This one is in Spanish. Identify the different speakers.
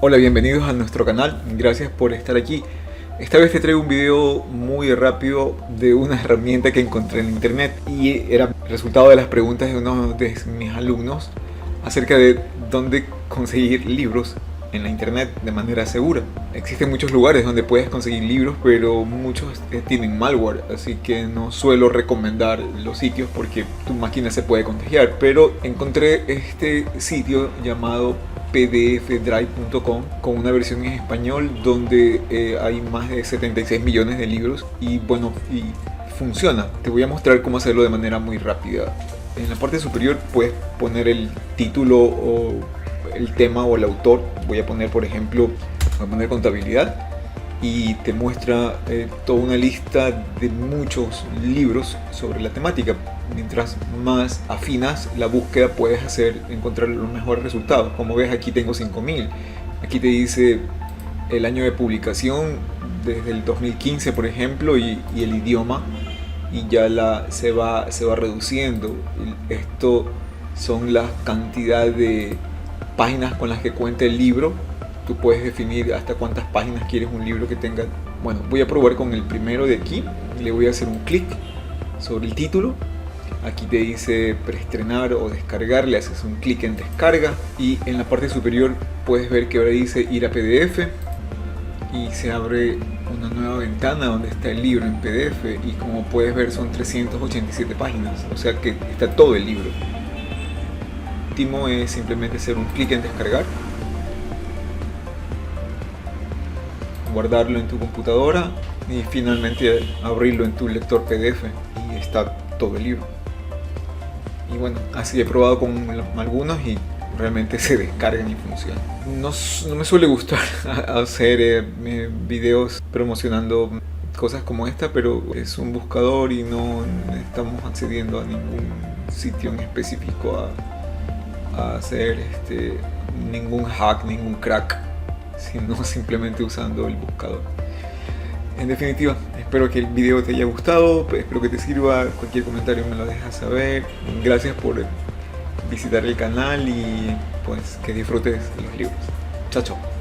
Speaker 1: Hola, bienvenidos a nuestro canal, gracias por estar aquí. Esta vez te traigo un video muy rápido de una herramienta que encontré en internet y era resultado de las preguntas de uno de mis alumnos acerca de dónde conseguir libros en la internet de manera segura. Existen muchos lugares donde puedes conseguir libros, pero muchos tienen malware, así que no suelo recomendar los sitios porque tu máquina se puede contagiar. Pero encontré este sitio llamado pdfdrive.com con una versión en español donde hay más de 76 millones de libros y bueno, y funciona. Te voy a mostrar cómo hacerlo de manera muy rápida. En la parte superior puedes poner el título o el tema o el autor. Voy a poner, por ejemplo, voy a poner contabilidad y te muestra toda una lista de muchos libros sobre la temática. Mientras más afinas la búsqueda puedes encontrar los mejores resultados. Como ves, aquí tengo 5000. Aquí te dice el año de publicación desde el 2015, por ejemplo, y el idioma, y ya se va reduciendo. Esto son las cantidades de páginas con las que cuenta el libro. Tú puedes definir hasta cuántas páginas quieres un libro que tenga. Bueno, voy a probar con el primero de aquí. Le voy a hacer un clic sobre el título. Aquí te dice preestrenar o descargar, le haces un clic en descarga y en la parte superior puedes ver que ahora dice ir a PDF y se abre una nueva ventana donde está el libro en PDF y como puedes ver son 387 páginas, o sea que está todo el libro. Lo último es simplemente hacer un clic en descargar, guardarlo en tu computadora y finalmente abrirlo en tu lector PDF y está todo el libro. Y bueno, así he probado con algunos y realmente se descargan y funcionan. No me suele gustar hacer videos promocionando cosas como esta, pero es un buscador y no estamos accediendo a ningún sitio en específico a hacer ningún hack, ningún crack, sino simplemente usando el buscador. En definitiva, espero que el video te haya gustado, espero que te sirva. Cualquier comentario me lo dejas saber. Gracias por visitar el canal y pues que disfrutes los libros. Chao, chao.